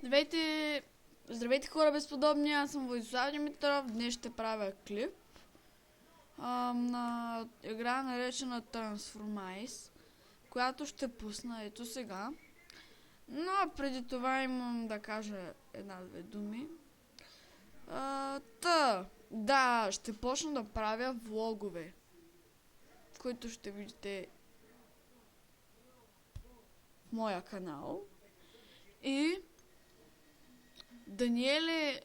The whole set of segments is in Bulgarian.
Здравейте! Здравейте, хора безподобни, аз съм Владислав Димитров. Днес ще правя клип на игра наречена Transformice, която ще пусна ето сега. Но преди това имам да кажа една-две думи. Да, ще почна да правя влогове, които ще видите в моя канал. И Даниеле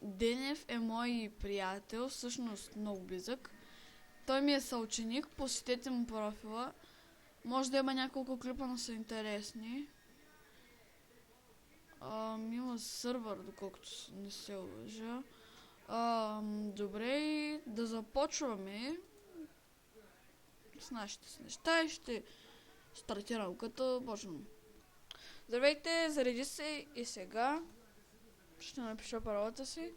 Денев е мой приятел, всъщност много близък. Той ми е съученик, посетете му профила. Може да има няколко клипа, но са интересни. Има сървър, доколкото не се лъжа. Добре, да започваме с нашите си неща и ще стартирам като почвам. Здравейте, зареди се и сега ще напиша паролата си.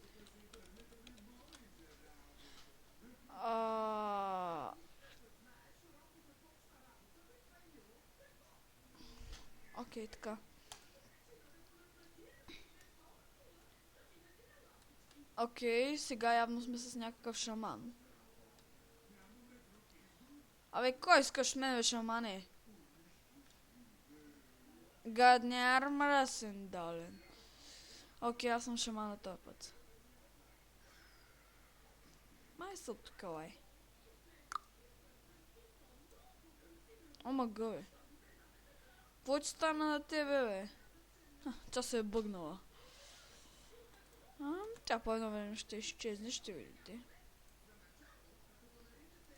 Окей, така. Окей, сега явно сме с някакъв шаман. Абе, кой искаш мен, бе, шамане? Гадняр мръсен долен. Окей, аз съм шамана този път. Май са тук, лай. Омага, бе. Какво ти стана на тебе, бе? Тя се е бъгнала. Тя по едно време ще изчезне, ще видите.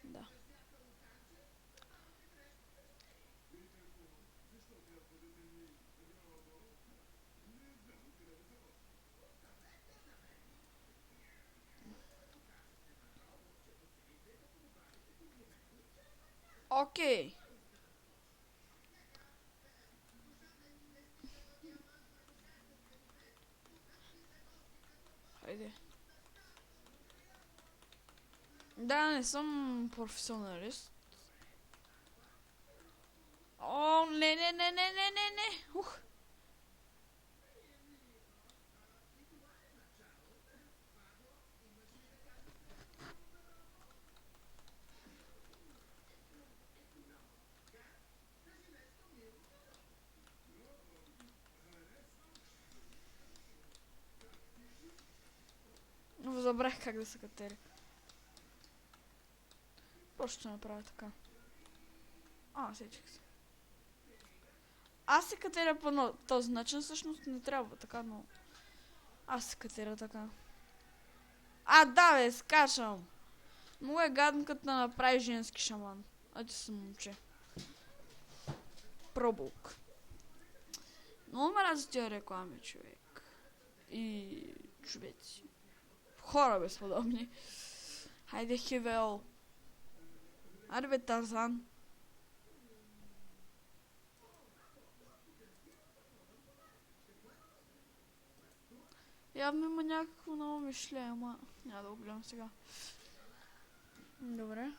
Да. Окей. Хайде. Да, не съм професионалист. О, не. Ух. Забрах как да се катери. Просто ще направя така. Сечих се. Аз се катеря по този начин, всъщност не трябва така, но... Аз се катеря така. Да, бе, скачам! Много е гадно, като да направи женски шаман. Ти съм момче. Пробулк. Много ме рази тия реклами, човек. И човеци. Хора безподобни. Хайде, Хивел. Айде, бе, Тарзан. Явно има някакво ново мишление, ама няма да го гледам сега. Добре.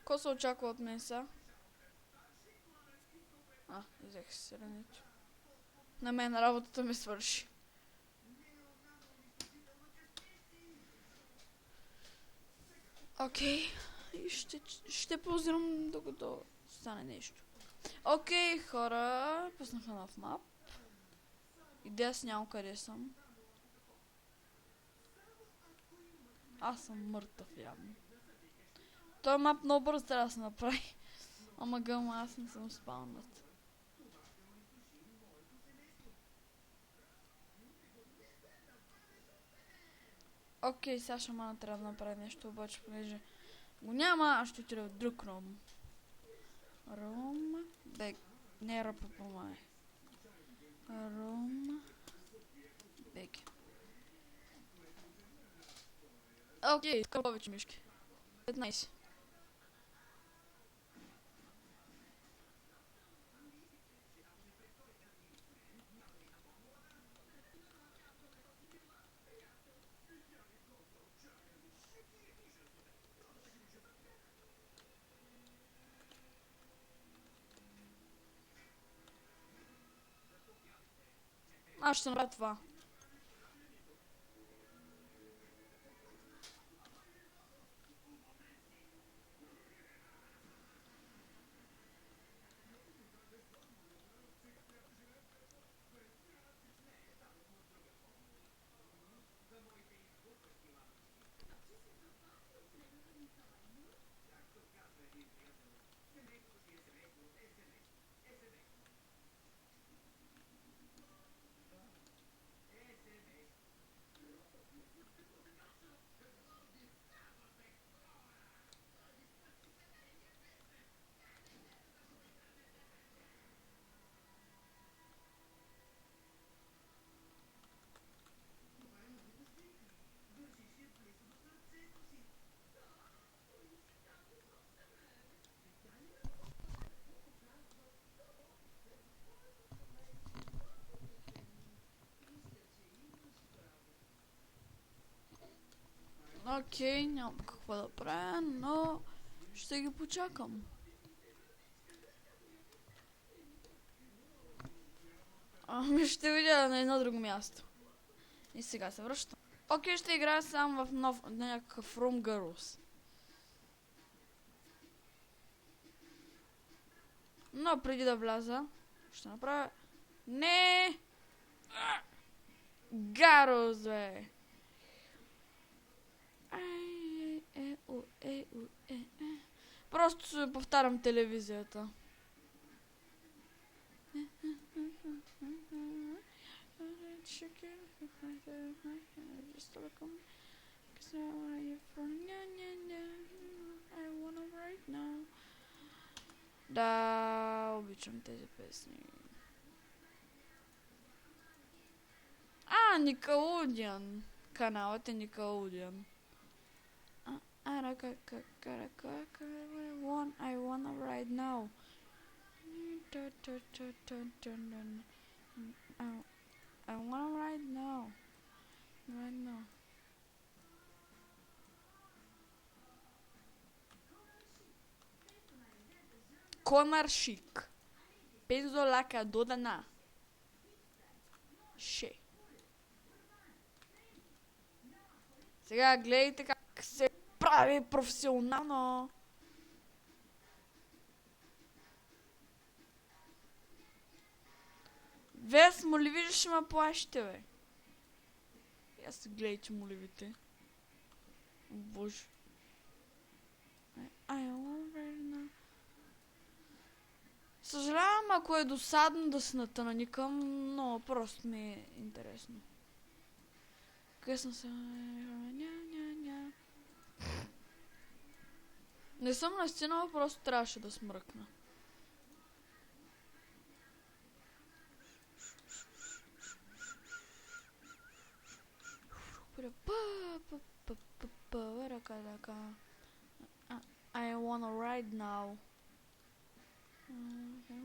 Ко се очаква от мен сега? Взех си сиренето. На мен работата ми свърши. Окей. И ще позирам докато стане нещо. Окей, хора. Пуснаха нов мап. Идея аз нямам къде съм. Аз съм мъртъв явно. Той мап много бързо трябва да се направи. Ама гъма, аз не съм спалнат. Окей, сега шамана трябва да направи нещо, обаче понеже го няма, аз ще отида в друг ром. Бек. Не е ръпопомай. Бек. Окей, искам повече мишки. 15. Аз ще направя това. Окей, нямам какво да правя, но ще ги почакам. Ами ще видя на едно друго място. И сега се връщам. Окей, ще играя само в някакъв Room Girls. Но преди да вляза, ще направя... Не! Гарос, бе! Просто повтарям телевизията. Да, обичам тези песни. Nickelodeon. Каналът е Nickelodeon. I wanna right now. I wanna right now. Right now. Конър Шик. Пензолака Додана. Ше. Сега гледайте как се прави професионално. Вес, моливи ще ме плашите, бе. Я се гледайте, моливите. Боже. Съжалявам, ако е досадно да се натънаникам, но просто ми е интересно. Къде съм се... Не съм настинала, просто трябваше да смръкна. I wanna ride now. I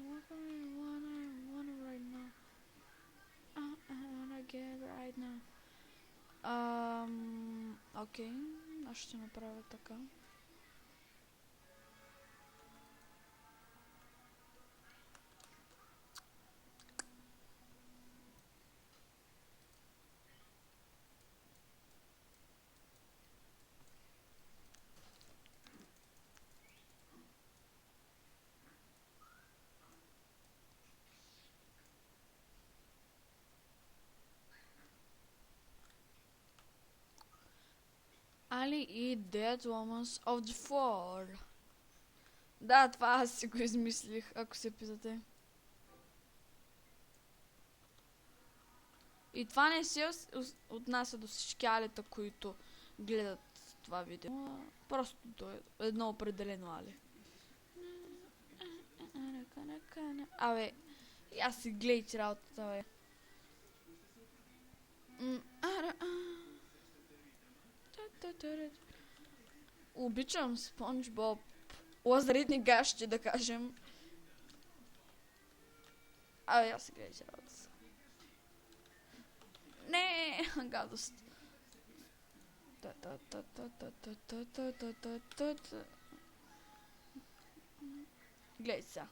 wanna ride now. I wanna get right now. Окей, аз ще направя така. Ali и Dead Women of the Fall. Да, това аз си го измислих, ако се питате. И това не се отнася до всички алита, които гледат това видео. Просто до едно определено али. Абе, аз си гледайте работата, бе. Обичам Спонж Боб. Лазаритни гащи, да кажем. Абе, аз си гледайте работата. Не, гадост. Гледай сега.